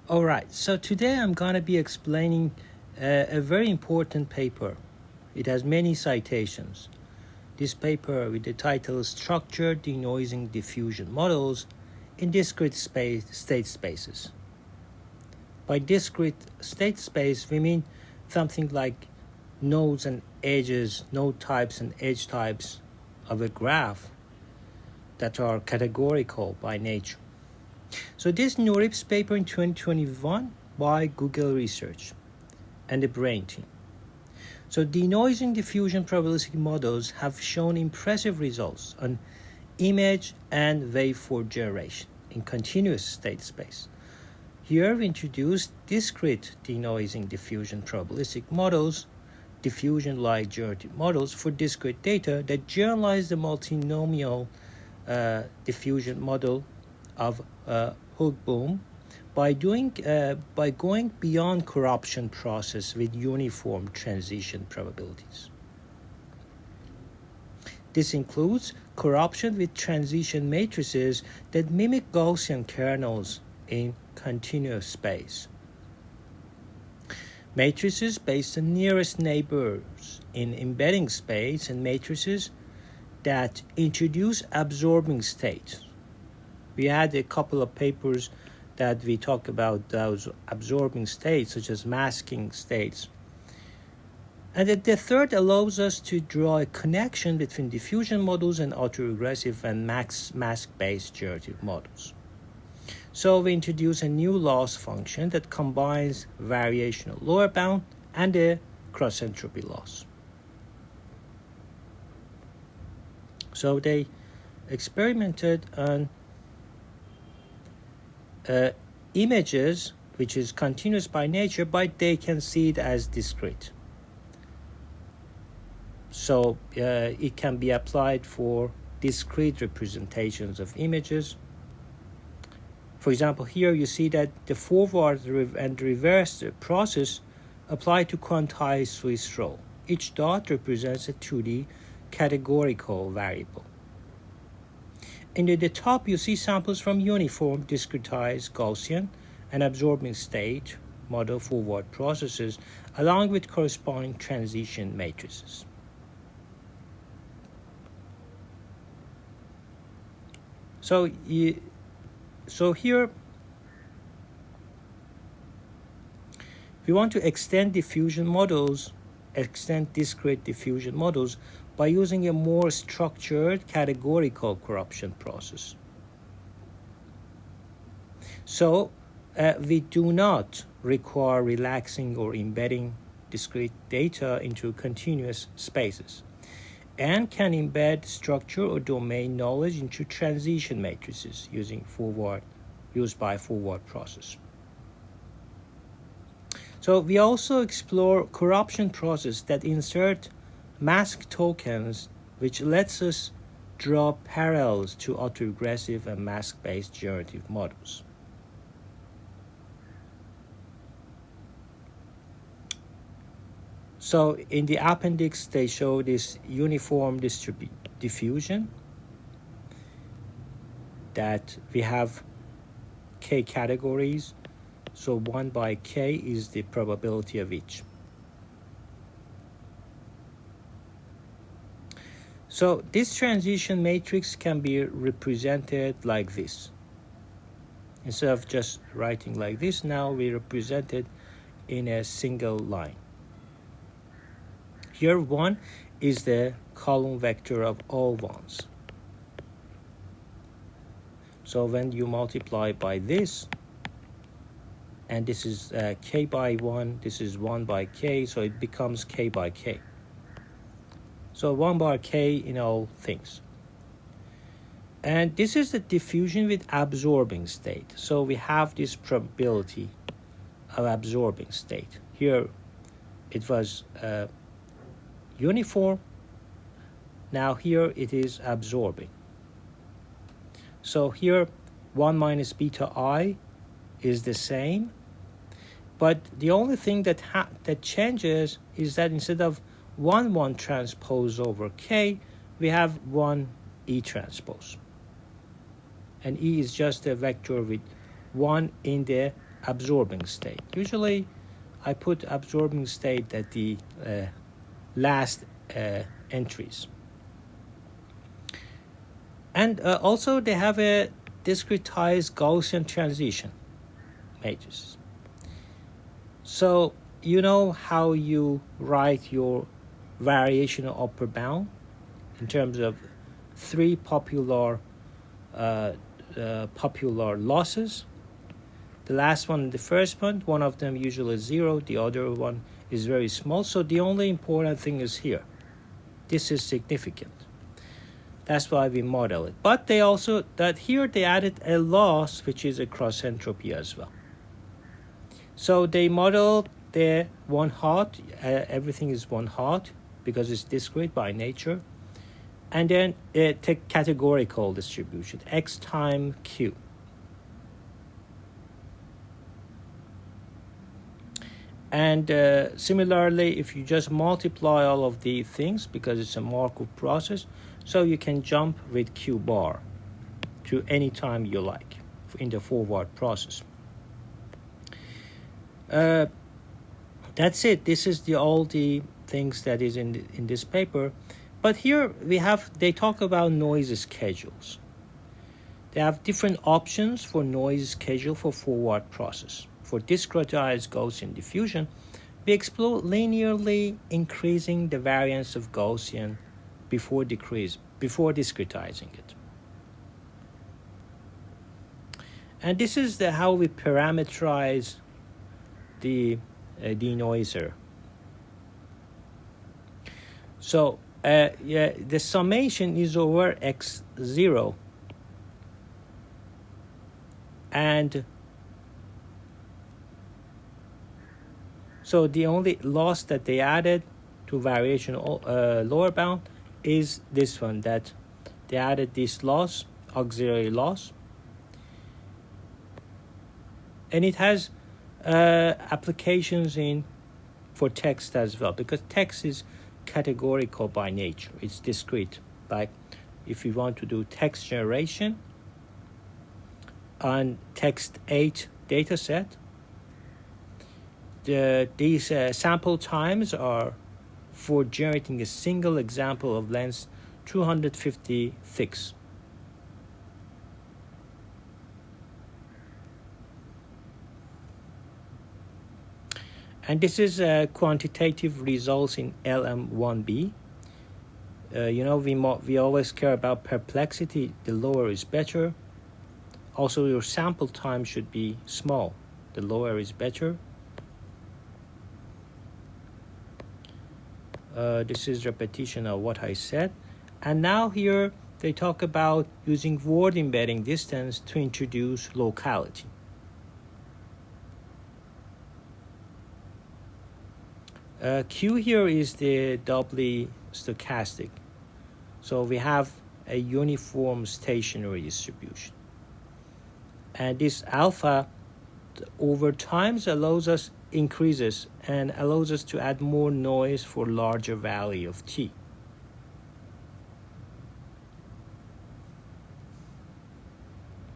All right, so today I'm going to be explaining a very important paper. It has many citations. This paper with the title Structured Denoising Diffusion Models in Discrete State Spaces. By discrete state space, we mean something like nodes and edges, node types and edge types of a graph that are categorical by nature. So this NeurIPS paper in 2021 by Google Research and the Brain team. So denoising diffusion probabilistic models have shown impressive results on image and waveform generation in continuous state space. Here we introduced discrete denoising diffusion probabilistic models, diffusion-like generative models for discrete data that generalize the multinomial diffusion model of Hoogboom by going beyond corruption process with uniform transition probabilities. This includes corruption with transition matrices that mimic Gaussian kernels in continuous space. Matrices based on nearest neighbors in embedding space and matrices that introduce absorbing states. We had a couple of papers that we talk about those absorbing states, such as masking states. And the third allows us to draw a connection between diffusion models and autoregressive and mask-based generative models. So we introduce a new loss function that combines variational lower bound and the cross-entropy loss. So they experimented on images which is continuous by nature, but they can see it as discrete. So it can be applied for discrete representations of images. For example, here you see that the forward and reverse process apply to quantize Swiss roll. Each dot represents a 2D categorical variable. And at the top, you see samples from uniform, discretized, Gaussian, and absorbing state model forward processes, along with corresponding transition matrices. So here, we want to extend discrete diffusion models by using a more structured categorical corruption process. So we do not require relaxing or embedding discrete data into continuous spaces, and can embed structure or domain knowledge into transition matrices used by forward process. So we also explore corruption process that insert mask tokens, which lets us draw parallels to autoregressive and mask-based generative models. So in the appendix, they show this uniform diffusion that we have k categories. So 1 by k is the probability of each. So this transition matrix can be represented like this. Instead of just writing like this, now we represent it in a single line. Here 1 is the column vector of all ones. So when you multiply by this, and this is k by 1, this is 1 by k, so it becomes k by k. So 1 bar k in all things. And this is the diffusion with absorbing state. So we have this probability of absorbing state. Here it was uniform. Now here it is absorbing. So here 1 minus beta I is the same. But the only thing that changes is that instead of 1 transpose over k, we have 1 E transpose. And E is just a vector with 1 in the absorbing state. Usually I put absorbing state at the last entries. And also they have a discretized Gaussian transition matrices. So you know how you write your variation of upper bound in terms of three popular losses. The last one and the first one of them usually is 0, the other one is very small. So the only important thing is here. This is significant. That's why we model it. But they also, that here they added a loss, which is a cross entropy as well. So they model the one hot, everything is one hot because it's discrete by nature. And then take categorical distribution, x times q. And similarly, if you just multiply all of the things, because it's a Markov process, so you can jump with q bar to any time you like in the forward process. That's it. This is all the things that is in this paper. But here they talk about noise schedules. They have different options for noise schedule for forward process. For discretized Gaussian diffusion, we explore linearly increasing the variance of Gaussian before discretizing it. And this is how we parameterize the denoiser. So the summation is over x0, and so the only loss that they added to variation lower bound is this one, that they added this loss, auxiliary loss, and it has applications for text as well, because text is categorical by nature. It's discrete. Like if you want to do text generation on text 8 data set, these sample times are for generating a single example of length 250 fix. And this is quantitative results in LM1B. We always care about perplexity. The lower is better. Also, your sample time should be small. The lower is better. This is repetition of what I said. And now here they talk about using word embedding distance to introduce locality. Q here is the doubly stochastic. So we have a uniform stationary distribution. And this alpha over time increases and allows us to add more noise for larger value of t.